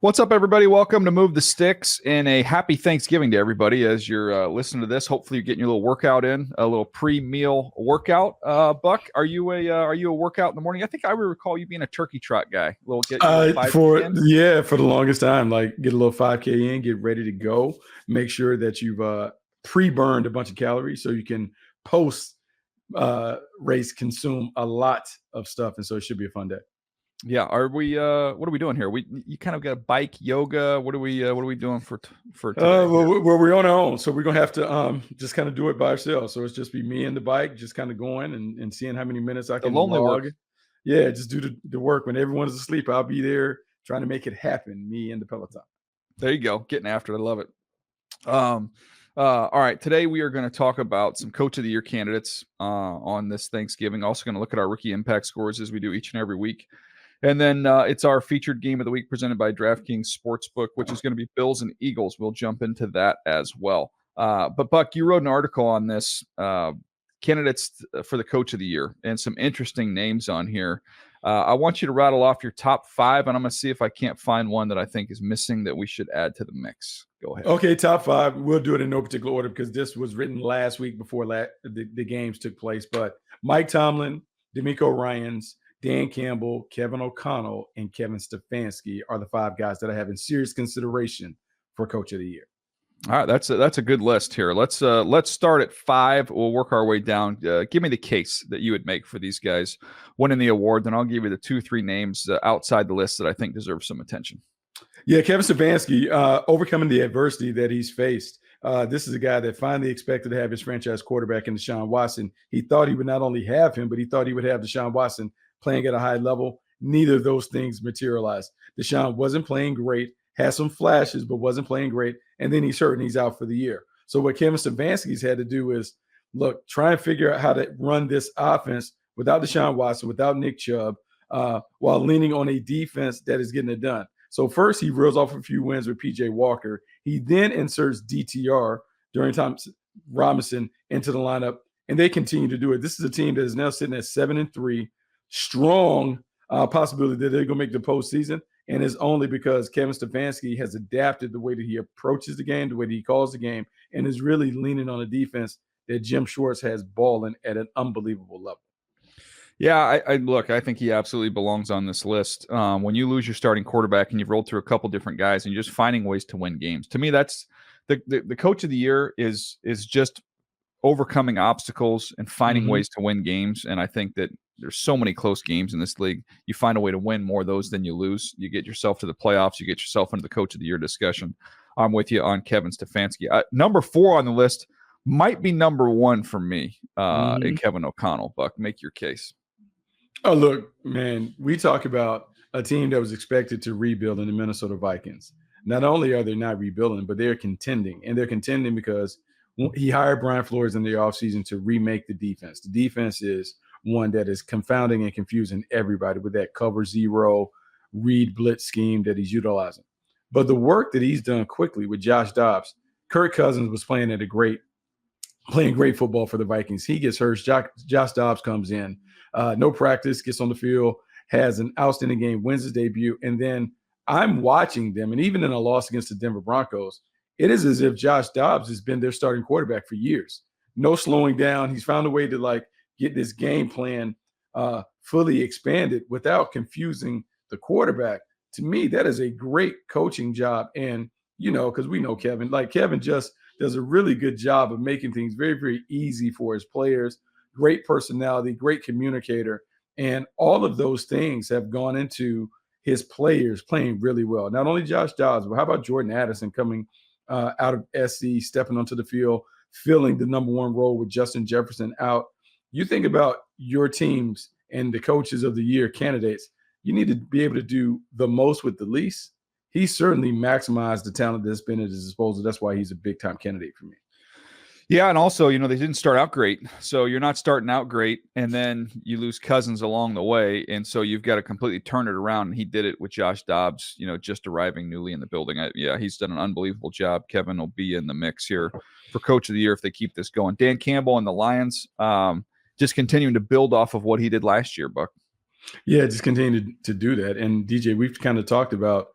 What's up, everybody? Welcome to Move the Sticks, and a happy Thanksgiving to everybody as you're listening to this. Hopefully, you're getting your little workout in, a little pre-meal workout. Buck, are you a workout in the morning? I think I recall you being a turkey trot guy. Get your little 5K in. For the longest time, like get a little 5K in, get ready to go. Make sure that you've pre-burned a bunch of calories so you can post race consume a lot of stuff, and so it should be a fun day. Yeah, are we? What are we doing here? You kind of got a bike yoga. What are we doing for today? Well, we're on our own, so we're gonna have to just kind of do it by ourselves. So it's just be me and the bike, just kind of going and seeing how many minutes I can lonely log. work. Yeah, just do the work. When everyone is asleep, I'll be there trying to make it happen. Me and the Peloton. There you go, getting after it. I love it. All right, today we are going to talk about some Coach of the Year candidates on this Thanksgiving. Also going to look at our rookie impact scores as we do each and every week. And then it's our featured game of the week presented by DraftKings Sportsbook, which is going to be Bills and Eagles. We'll jump into that as well. But, Buck, you wrote an article on this, candidates for the Coach of the Year, and some interesting names on here. I want you to rattle off your top 5, and I'm going to see if I can't find one that I think is missing that we should add to the mix. Go ahead. Okay, top 5. We'll do it in no particular order because this was written last week before the games took place. But Mike Tomlin, D'Amico Ryans, Dan Campbell, Kevin O'Connell, and Kevin Stefanski are the 5 guys that I have in serious consideration for Coach of the Year. All right, that's a good list here. Let's start at 5. We'll work our way down. Give me the case that you would make for these guys winning the award, then I'll give you the 2-3 names outside the list that I think deserve some attention. Yeah, Kevin Stefanski, overcoming the adversity that he's faced. This is a guy that finally expected to have his franchise quarterback in Deshaun Watson. He thought he would not only have him, but he thought he would have Deshaun Watson playing at a high level. Neither of those things materialized. Deshaun wasn't playing great, had some flashes, but wasn't playing great. And then he's hurt and he's out for the year. So what Kevin Stefanski's had to do is, look, try and figure out how to run this offense without Deshaun Watson, without Nick Chubb, while leaning on a defense that is getting it done. So first he reels off a few wins with P.J. Walker. He then inserts DTR, Dorian Thompson-Robinson, into the lineup, and they continue to do it. This is a team that is now sitting at 7-3, strong possibility that they're going to make the postseason, and it's only because Kevin Stefanski has adapted the way that he approaches the game, the way that he calls the game, and is really leaning on a defense that Jim Schwartz has balling at an unbelievable level. Yeah, I think he absolutely belongs on this list. When you lose your starting quarterback and you've rolled through a couple different guys and you're just finding ways to win games, to me, that's the Coach of the Year is just overcoming obstacles and finding ways to win games. And I think that there's so many close games in this league. You find a way to win more of those than you lose. You get yourself to the playoffs. You get yourself into the Coach of the Year discussion. I'm with you on Kevin Stefanski. Number 4 on the list might be number 1 for me in Kevin O'Connell. Buck, make your case. Oh, look, man, we talk about a team that was expected to rebuild in the Minnesota Vikings. Not only are they not rebuilding, but they're contending. And they're contending because he hired Brian Flores in the offseason to remake the defense. The defense is one that is confounding and confusing everybody with that cover zero, read blitz scheme that he's utilizing. But the work that he's done quickly with Josh Dobbs, Kirk Cousins was playing great football for the Vikings. He gets hurt. Josh Dobbs comes in. No practice, gets on the field, has an outstanding game, wins his debut, and then I'm watching them, and even in a loss against the Denver Broncos, it is as if Josh Dobbs has been their starting quarterback for years. No slowing down. He's found a way to get this game plan fully expanded without confusing the quarterback. To me, that is a great coaching job, and because we know Kevin, Kevin just does a really good job of making things very, very easy for his players. Great personality, great communicator, and all of those things have gone into his players playing really well. Not only Josh Dobbs, but how about Jordan Addison coming out of SC, stepping onto the field, filling the number 1 role with Justin Jefferson out. You think about your teams and the coaches of the year candidates, you need to be able to do the most with the least. He certainly maximized the talent that's been at his disposal. That's why he's a big-time candidate for me. Yeah, and also, they didn't start out great. So you're not starting out great, and then you lose Cousins along the way, and so you've got to completely turn it around. And he did it with Josh Dobbs, just arriving newly in the building. He's done an unbelievable job. Kevin will be in the mix here for Coach of the Year if they keep this going. Dan Campbell and the Lions, just continuing to build off of what he did last year, Buck. Yeah, just continue to do that. And DJ, we've kind of talked about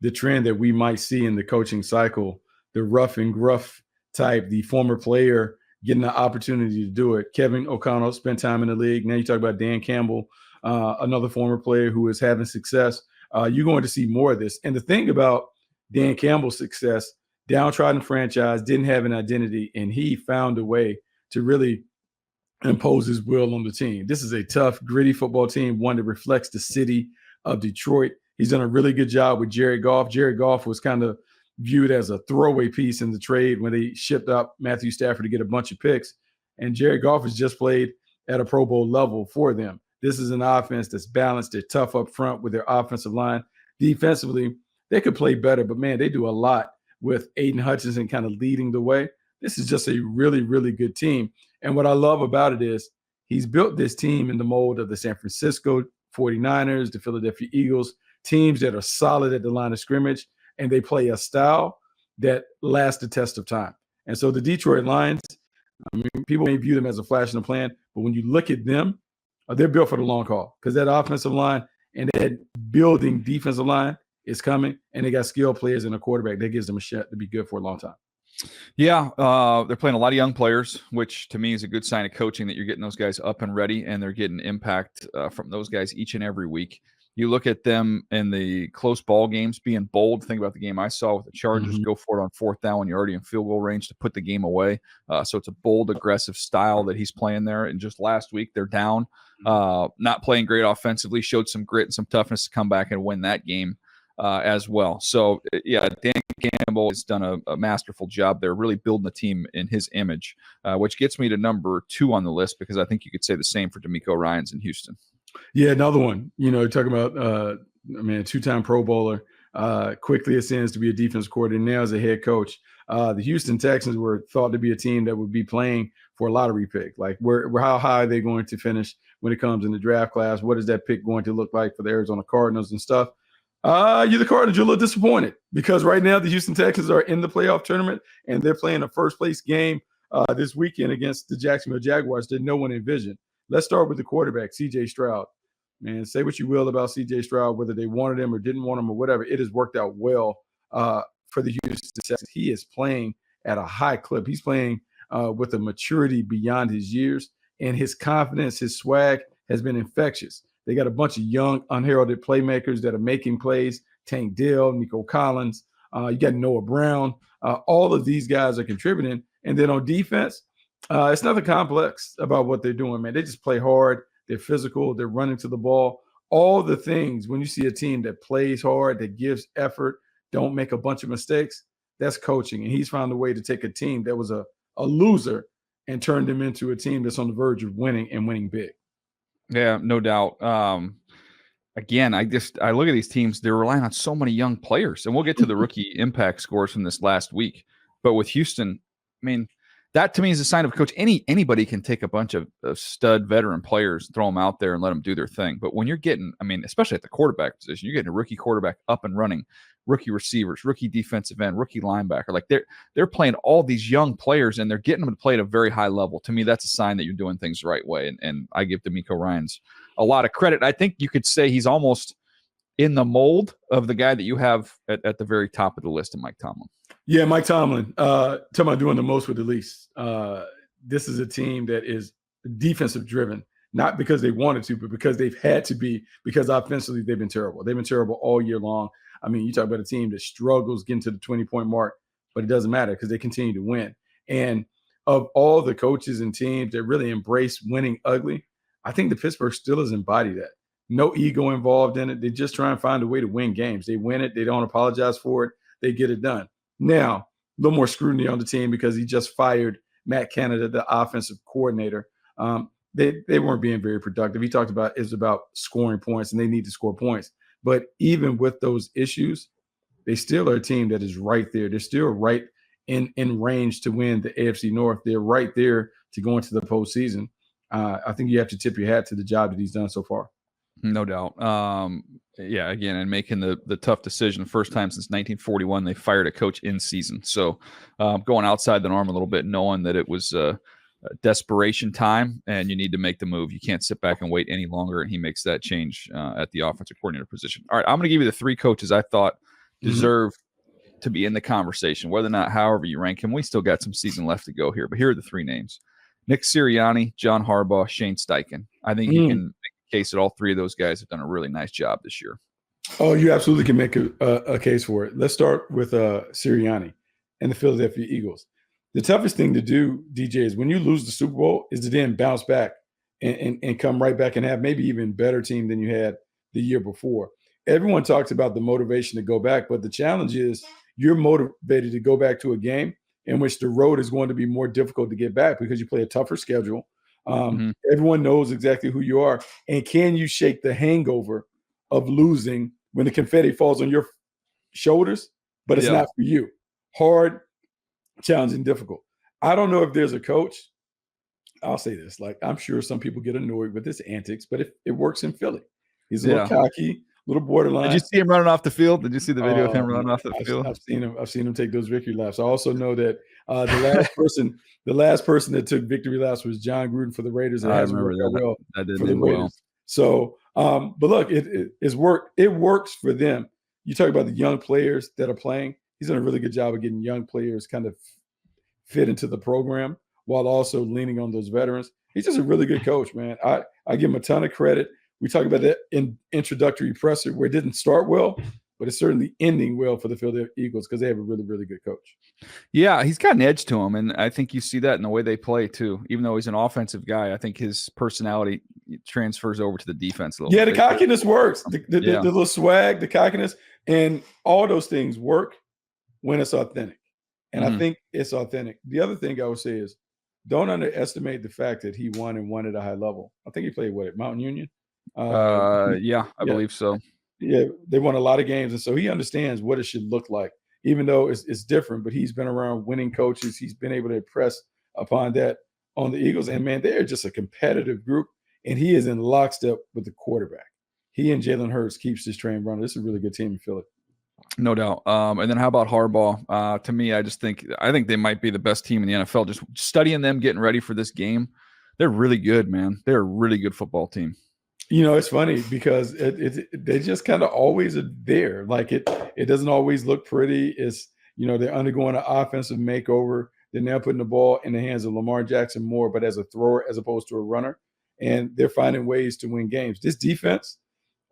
the trend that we might see in the coaching cycle, the rough and gruff type, the former player getting the opportunity to do it. Kevin O'Connell spent time in the league. Now you talk about Dan Campbell, another former player who is having success. You're going to see more of this. And the thing about Dan Campbell's success, downtrodden franchise, didn't have an identity, and he found a way to really impose his will on the team. This is a tough, gritty football team, one that reflects the city of Detroit. He's done a really good job with Jared Goff. Jared Goff was kind of viewed as a throwaway piece in the trade when they shipped up Matthew Stafford to get a bunch of picks. And Jared Goff has just played at a Pro Bowl level for them. This is an offense that's balanced. They're tough up front with their offensive line. Defensively, they could play better, but, man, they do a lot with Aiden Hutchinson kind of leading the way. This is just a really, really good team. And what I love about it is he's built this team in the mold of the San Francisco 49ers, the Philadelphia Eagles, teams that are solid at the line of scrimmage, and they play a style that lasts the test of time. And so the Detroit Lions, I mean, people may view them as a flash in the pan, but when you look at them, they're built for the long haul because that offensive line and that building defensive line is coming, and they got skilled players and a quarterback that gives them a shot to be good for a long time. Yeah, they're playing a lot of young players, which to me is a good sign of coaching that you're getting those guys up and ready, and they're getting impact from those guys each and every week. You look at them in the close ball games being bold. Think about the game I saw with the Chargers. Go for it on fourth down when you're already in field goal range to put the game away. So it's a bold, aggressive style that he's playing there. And just last week, they're down, not playing great offensively, showed some grit and some toughness to come back and win that game as well. So, yeah, Dan Campbell has done a masterful job there, really building the team in his image, which gets me to number 2 on the list because I think you could say the same for DeMeco Ryans in Houston. Yeah, another one. You know, talking about, a two-time Pro Bowler, quickly ascends to be a defense coordinator, now as a head coach. The Houston Texans were thought to be a team that would be playing for a lottery pick. Like, how high are they going to finish when it comes in the draft class? What is that pick going to look like for the Arizona Cardinals and stuff? You're the Cardinals. You're a little disappointed because right now the Houston Texans are in the playoff tournament, and they're playing a first-place game this weekend against the Jacksonville Jaguars that no one envisioned. Let's start with the quarterback, C.J. Stroud. Man, say what you will about C.J. Stroud, whether they wanted him or didn't want him or whatever, it has worked out well for the Houston Texans. He is playing at a high clip. He's playing with a maturity beyond his years, and his confidence, his swag has been infectious. They got a bunch of young, unheralded playmakers that are making plays. Tank Dell, Nico Collins, you got Noah Brown. All of these guys are contributing. And then on defense, it's nothing complex about what they're doing, man. They just play hard. They're physical. They're running to the ball. All the things, when you see a team that plays hard, that gives effort, don't make a bunch of mistakes, that's coaching. And he's found a way to take a team that was a loser and turn them into a team that's on the verge of winning and winning big. Yeah, no doubt. Again, I look at these teams, they're relying on so many young players, and we'll get to the rookie impact scores from this last week. But with Houston, I mean, that to me is a sign of a coach. Anybody can take a bunch of stud veteran players, throw them out there and let them do their thing. But when you're getting, I mean, especially at the quarterback position, you're getting a rookie quarterback up and running, rookie receivers, rookie defensive end, rookie linebacker. Like they're playing all these young players and they're getting them to play at a very high level. To me, that's a sign that you're doing things the right way. And I give DeMeco Ryans a lot of credit. I think you could say he's almost in the mold of the guy that you have at the very top of the list of Mike Tomlin. Yeah, Mike Tomlin, talking about doing the most with the least. This is a team that is defensive driven, not because they wanted to, but because they've had to be, because offensively they've been terrible. They've been terrible all year long. I mean, you talk about a team that struggles getting to the 20-point mark, but it doesn't matter because they continue to win. And of all the coaches and teams that really embrace winning ugly, I think the Pittsburgh Steelers embody that. No ego involved in it. They just try and find a way to win games. They win it. They don't apologize for it. They get it done. Now, a little more scrutiny on the team because he just fired Matt Canada, the offensive coordinator. They weren't being very productive. He talked about it's about scoring points, and they need to score points. But even with those issues, they still are a team that is right there. They're still right in range to win the AFC North. They're right there to go into the postseason. I think you have to tip your hat to the job that he's done so far. No doubt. Yeah, again, and making the tough decision. First time since 1941 they fired a coach in season. So going outside the norm a little bit, knowing that it was a desperation time and you need to make the move. You can't sit back and wait any longer, and he makes that change at the offensive coordinator position. All right, I'm going to give you the 3 coaches I thought deserve to be in the conversation, whether or not, however you rank him. We still got some season left to go here, but here are the three names: Nick Sirianni, John Harbaugh, Shane Steichen. I think you can make a case that all three of those guys have done a really nice job this year. Oh, you absolutely can make a case for it. Let's start with Sirianni and the Philadelphia Eagles. The toughest thing to do, DJ, is when you lose the Super Bowl is to then bounce back and come right back and have maybe even better team than you had the year before. Everyone talks about the motivation to go back, but the challenge is you're motivated to go back to a game in which the road is going to be more difficult to get back because you play a tougher schedule. Everyone knows exactly who you are. And can you shake the hangover of losing when the confetti falls on your shoulders, but it's not for you? Hard, challenging, difficult. I don't know if there's a coach. I'll say this, like, I'm sure some people get annoyed with his antics, but it works in Philly. He's a little cocky, a little borderline. Did you see him running off the field? Did you see the video of him running off the field? I've seen him take those victory laps. I also know that the last person that took victory laps was John Gruden for the Raiders. I remember that. That didn't end well. So, but look, it's worked. It works for them. You talk about the young players that are playing. He's done a really good job of getting young players kind of fit into the program while also leaning on those veterans. He's just a really good coach, man. I give him a ton of credit. We talked about that in introductory presser where it didn't start well, but it's certainly ending well for the Philadelphia Eagles because they have a really, really good coach. Yeah, he's got an edge to him, and I think you see that in the way they play too. Even though he's an offensive guy, I think his personality transfers over to the defense a little bit. The cockiness works. The little swag, the cockiness, and all those things work when it's authentic. And I think it's authentic. The other thing I would say is don't underestimate the fact that he won at a high level. I think he played at Mountain Union. I believe so. Yeah, they won a lot of games, and so he understands what it should look like, even though it's different. But he's been around winning coaches. He's been able to impress upon that on the Eagles. And, man, they're just a competitive group, and he is in lockstep with the quarterback. He and Jalen Hurts keeps this train running. This is a really good team in Philly. No doubt. And then how about Harbaugh? To me, I think they might be the best team in the NFL. Just studying them, getting ready for this game, they're really good, man. They're a really good football team. You know, it's funny because they just kind of always are there. Like it doesn't always look pretty. It's, they're undergoing an offensive makeover. They're now putting the ball in the hands of Lamar Jackson more, but as a thrower as opposed to a runner. And they're finding ways to win games. This defense,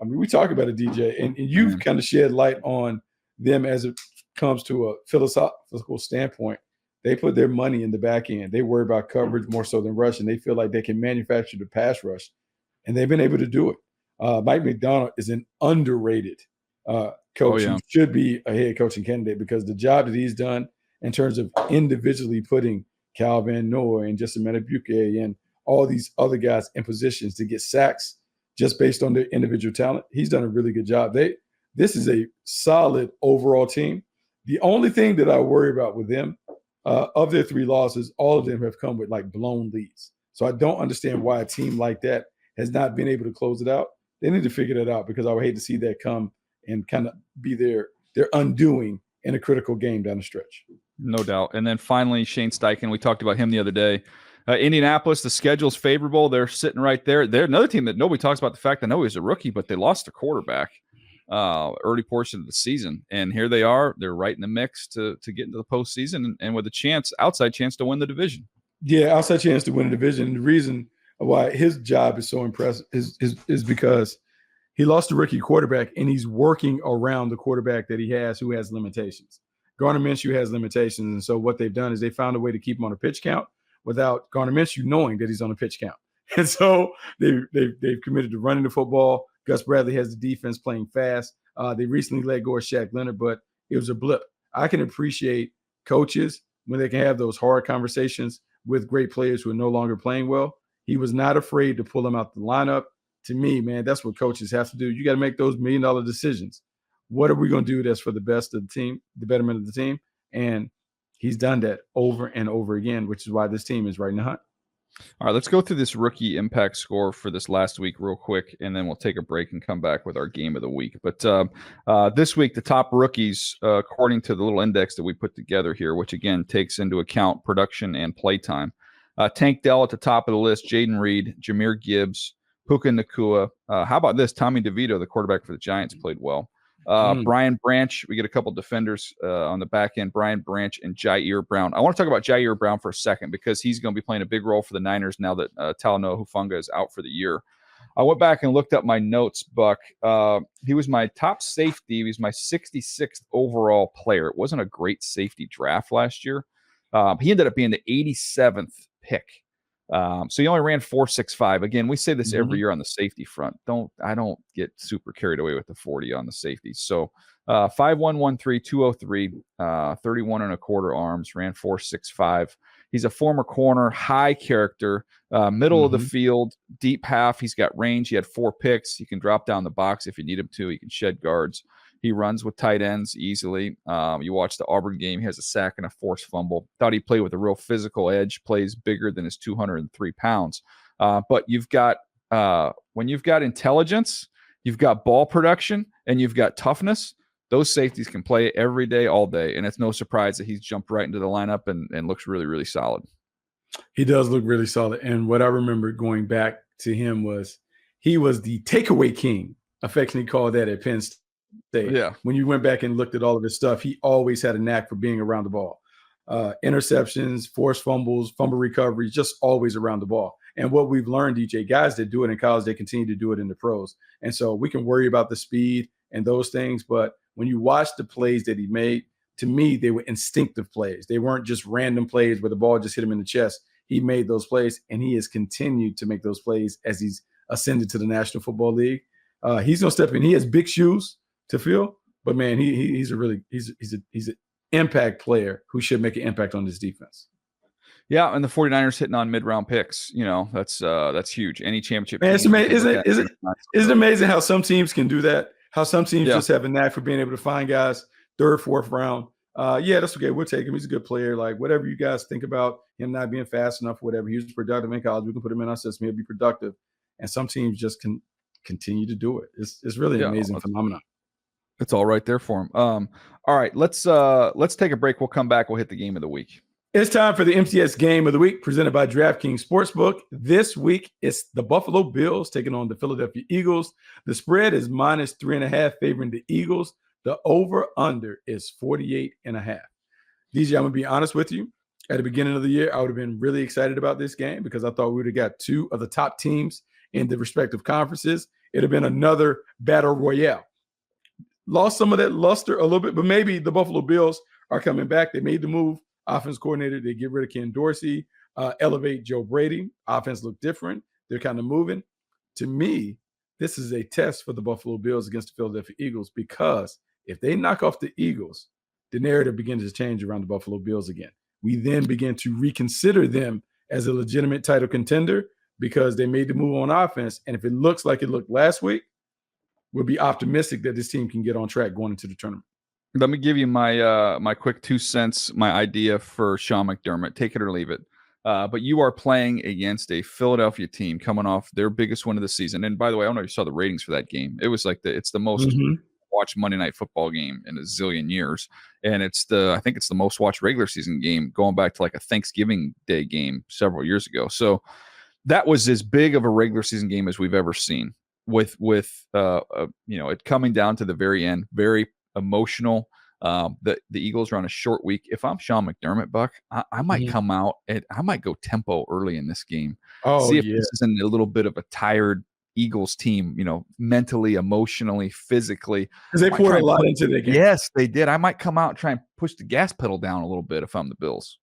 I mean, we talk about it, DJ, and you've kind of shed light on them as it comes to a philosophical standpoint. They put their money in the back end. They worry about coverage more so than rush, and they feel like they can manufacture the pass rush, and they've been able to do it. Mike McDonald is an underrated coach who should be a head coaching candidate because the job that he's done in terms of individually putting Cal Van Noy and Justin Madubuike and all these other guys in positions to get sacks just based on their individual talent, he's done a really good job. This is a solid overall team. The only thing that I worry about with them, of their 3 losses, all of them have come with like blown leads. So I don't understand why a team like that has not been able to close it out. They need to figure that out because I would hate to see that come and kind of be their undoing in a critical game down the stretch. No doubt. And then finally, Shane Steichen, we talked about him the other day. Indianapolis, the schedule's favorable. They're sitting right there. They're another team that nobody talks about the fact that he was a rookie, but they lost their quarterback early portion of the season. And here they are. They're right in the mix to get into the postseason and with a outside chance to win the division. Yeah, outside chance to win the division. And the reason why his job is so impressive is because he lost a rookie quarterback and he's working around the quarterback that he has who has limitations. Gardner Minshew has limitations. And so what they've done is they found a way to keep him on a pitch count without Gardner Minshew knowing that he's on a pitch count. And so they've committed to running the football. Gus Bradley has the defense playing fast. They recently let go of Shaq Leonard, but it was a blip. I can appreciate coaches when they can have those hard conversations with great players who are no longer playing well. He was not afraid to pull them out the lineup. To me, man, that's what coaches have to do. You got to make those $1 million decisions. What are we going to do that's for the best of the team, the betterment of the team? And he's done that over and over again, which is why this team is right in the hunt. All right, let's go through this rookie impact score for this last week real quick, and then we'll take a break and come back with our game of the week. But this week, the top rookies, according to the little index that we put together here, which, again, takes into account production and playtime. Tank Dell at the top of the list, Jaden Reed, Jahmyr Gibbs, Puka Nacua. How about this? Tommy DeVito, the quarterback for the Giants, played well. Mm. Brian Branch, we get a couple defenders on the back end, Brian Branch and Jair Brown. I want to talk about Jair Brown for a second because he's going to be playing a big role for the Niners now that Talanoa Hufanga is out for the year. I went back and looked up my notes, Buck. He was my top safety. He was my 66th overall player. It wasn't a great safety draft last year. He ended up being the 87th pick. So he only ran 4.65. Again, we say this every year on the safety front. I don't get super carried away with the 40 on the safeties. So 5'1", 203, 31 and a quarter arms, ran 4.65. He's a former corner, high character, middle of the field, deep half. He's got range. He had 4 picks. He can drop down the box if you need him to. He can shed guards. He runs with tight ends easily. You watch the Auburn game. He has a sack and a forced fumble. Thought he played with a real physical edge, plays bigger than his 203 pounds. But when you've got intelligence, you've got ball production, and you've got toughness, those safeties can play every day, all day. And it's no surprise that he's jumped right into the lineup and looks really, really solid. He does look really solid. And what I remember going back to him was he was the takeaway king, affectionately called that at Penn State. Yeah. When you went back and looked at all of his stuff, he always had a knack for being around the ball. Interceptions, forced fumbles, fumble recoveries, just always around the ball. And what we've learned, DJ, guys that do it in college, they continue to do it in the pros. And so we can worry about the speed and those things, but when you watch the plays that he made, to me, they were instinctive plays. They weren't just random plays where the ball just hit him in the chest. He made those plays, and he has continued to make those plays as he's ascended to the National Football League. He's going to step in. He has big shoes to fill, but man, he's an impact player who should make an impact on this defense. Yeah, and the 49ers hitting on mid-round picks, that's huge. Any championship. Man, it's amazing. Isn't it amazing how some teams can do that? How some teams just have a knack for being able to find guys 3rd, 4th round. That's okay. We'll take him. He's a good player. Like, whatever you guys think about him not being fast enough, whatever. He was productive in college. We can put him in our system. He'll be productive. And some teams just can continue to do it. It's really an amazing phenomenon. It's all right there for him. All right, let's take a break. We'll come back. We'll hit the game of the week. It's time for the MTS Game of the Week presented by DraftKings Sportsbook. This week, it's the Buffalo Bills taking on the Philadelphia Eagles. The spread is -3.5 favoring the Eagles. The over-under is 48.5. DJ, I'm going to be honest with you. At the beginning of the year, I would have been really excited about this game because I thought we would have got 2 of the top teams in the respective conferences. It would have been another battle royale. Lost some of that luster a little bit, but maybe the Buffalo Bills are coming back. They made the move. Offense coordinator, they get rid of Ken Dorsey, elevate Joe Brady. Offense look different. They're kind of moving. To me, this is a test for the Buffalo Bills against the Philadelphia Eagles because if they knock off the Eagles, the narrative begins to change around the Buffalo Bills again. We then begin to reconsider them as a legitimate title contender because they made the move on offense. And if it looks like it looked last week, we'll be optimistic that this team can get on track going into the tournament. Let me give you my quick 2 cents, my idea for Sean McDermott. Take it or leave it. But you are playing against a Philadelphia team coming off their biggest win of the season. And by the way, I don't know if you saw the ratings for that game. It was like it's the most watched Monday Night Football game in a zillion years. And I think it's the most watched regular season game going back to like a Thanksgiving Day game several years ago. So that was as big of a regular season game as we've ever seen with it coming down to the very end, very emotional. The Eagles are on a short week. If I'm Sean McDermott, Buck, I might come out and I might go tempo early in this game. See if this isn't a little bit of a tired Eagles team, mentally, emotionally, physically. Because they poured a lot into the game. Yes, they did. I might come out and try and push the gas pedal down a little bit if I'm the Bills.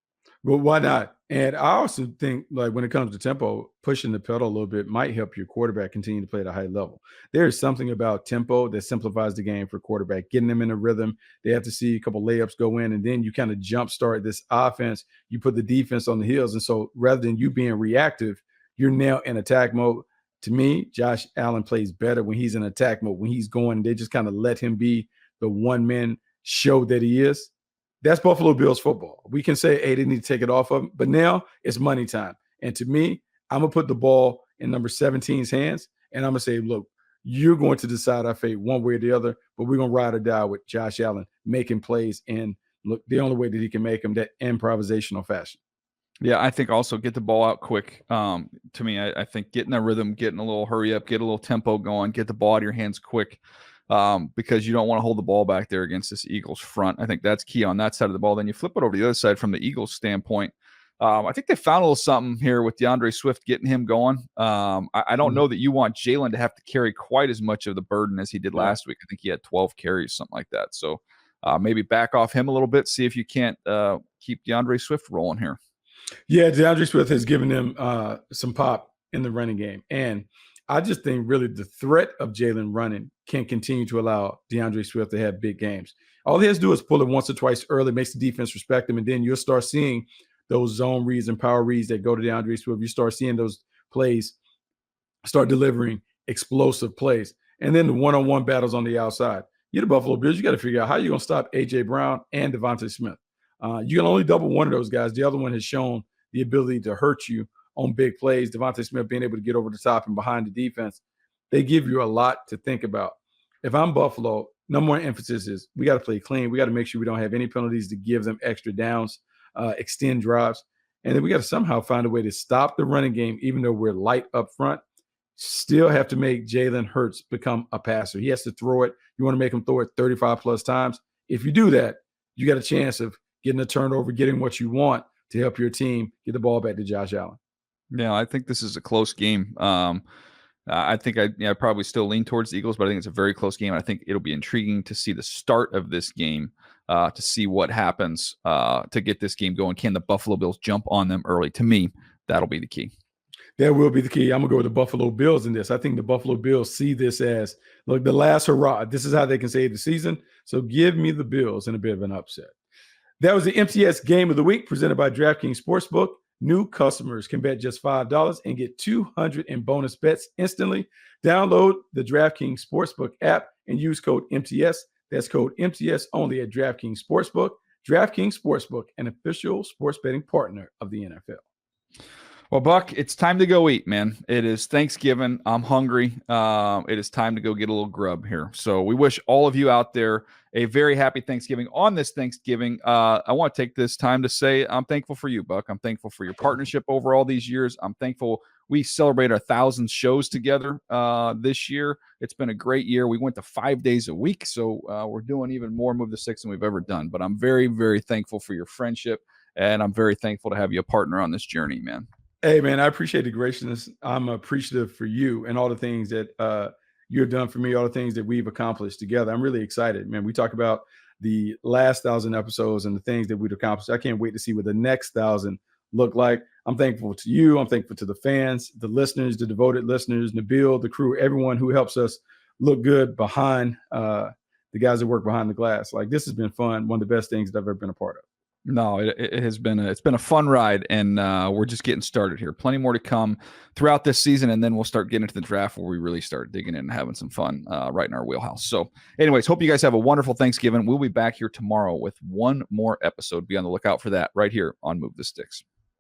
Well, why not? And I also think, like, when it comes to tempo, pushing the pedal a little bit might help your quarterback continue to play at a high level. There is something about tempo that simplifies the game for quarterback, getting them in a rhythm. They have to see a couple layups go in, and then you kind of jumpstart this offense. You put the defense on the heels. And so rather than you being reactive, you're now in attack mode. To me, Josh Allen plays better when he's in attack mode. When he's going, they just kind of let him be the one-man show that he is. That's Buffalo Bills football. We can say, hey, they need to take it off of him. But now it's money time. And to me, I'm going to put the ball in number 17's hands. And I'm going to say, look, you're going to decide our fate one way or the other. But we're going to ride or die with Josh Allen making plays. And look, the only way that he can make them, that improvisational fashion. Yeah, I think also get the ball out quick. To me, I think getting a rhythm, getting a little hurry up, get a little tempo going, get the ball out of your hands quick. because you don't want to hold the ball back there against this Eagles front. I think that's key on that side of the ball. Then you flip it over to the other side from the Eagles standpoint. I think they found a little something here with DeAndre Swift getting him going. I don't know that you want Jalen to have to carry quite as much of the burden as he did last week. I think he had 12 carries, something like that. So maybe back off him a little bit, see if you can't keep DeAndre Swift rolling here. Yeah, DeAndre Swift has given them some pop in the running game. And I just think really the threat of Jalen running can continue to allow DeAndre Swift to have big games. All he has to do is pull it once or twice early, makes the defense respect him, and then you'll start seeing those zone reads and power reads that go to DeAndre Swift. You start seeing those plays start delivering explosive plays. And then the one-on-one battles on the outside. You're the Buffalo Bills. You got to figure out how you're going to stop A.J. Brown and Devontae Smith. You can only double one of those guys. The other one has shown the ability to hurt you on big plays. Devontae Smith being able to get over the top and behind the defense. They give you a lot to think about. If I'm Buffalo, number one emphasis is we got to play clean. We got to make sure we don't have any penalties to give them extra downs, extend drives. And then we got to somehow find a way to stop the running game, even though we're light up front. Still have to make Jalen Hurts become a passer. He has to throw it. You want to make him throw it 35 plus times. If you do that, you got a chance of getting a turnover, getting what you want to help your team get the ball back to Josh Allen. Yeah, I think this is a close game. I think I probably still lean towards the Eagles, but I think it's a very close game. I think it'll be intriguing to see the start of this game, to see what happens to get this game going. Can the Buffalo Bills jump on them early? To me, that'll be the key. That will be the key. I'm going to go with the Buffalo Bills in this. I think the Buffalo Bills see this as, look, the last hurrah. This is how they can save the season. So give me the Bills in a bit of an upset. That was the MTS Game of the Week presented by DraftKings Sportsbook. New customers can bet just $5 and get $200 in bonus bets instantly. Download the DraftKings Sportsbook app and use code MTS. That's code MTS only at DraftKings Sportsbook. DraftKings Sportsbook, an official sports betting partner of the NFL. Well, Buck, it's time to go eat, man. It is Thanksgiving. I'm hungry. It is time to go get a little grub here. So we wish all of you out there a very happy Thanksgiving. On this Thanksgiving, I want to take this time to say I'm thankful for you, Buck. I'm thankful for your partnership over all these years. I'm thankful we celebrate our 1,000 shows together this year. It's been a great year. We went to 5 days a week, so we're doing even more Move to Six than we've ever done. But I'm very, very thankful for your friendship, and I'm very thankful to have you a partner on this journey, man. Hey, man, I appreciate the graciousness. I'm appreciative for you and all the things that you have done for me, all the things that we've accomplished together. I'm really excited, man. We talk about the last 1,000 episodes and the things that we've accomplished. I can't wait to see what the next 1,000 look like. I'm thankful to you. I'm thankful to the fans, the listeners, the devoted listeners, Nabil, the crew, everyone who helps us look good behind the guys that work behind the glass. Like, this has been fun. One of the best things that I've ever been a part of. No, it has been it's been a fun ride, and we're just getting started here. Plenty more to come throughout this season, and then we'll start getting into the draft where we really start digging in and having some fun right in our wheelhouse. So anyways, hope you guys have a wonderful Thanksgiving. We'll be back here tomorrow with one more episode. Be on the lookout for that right here on Move the Sticks.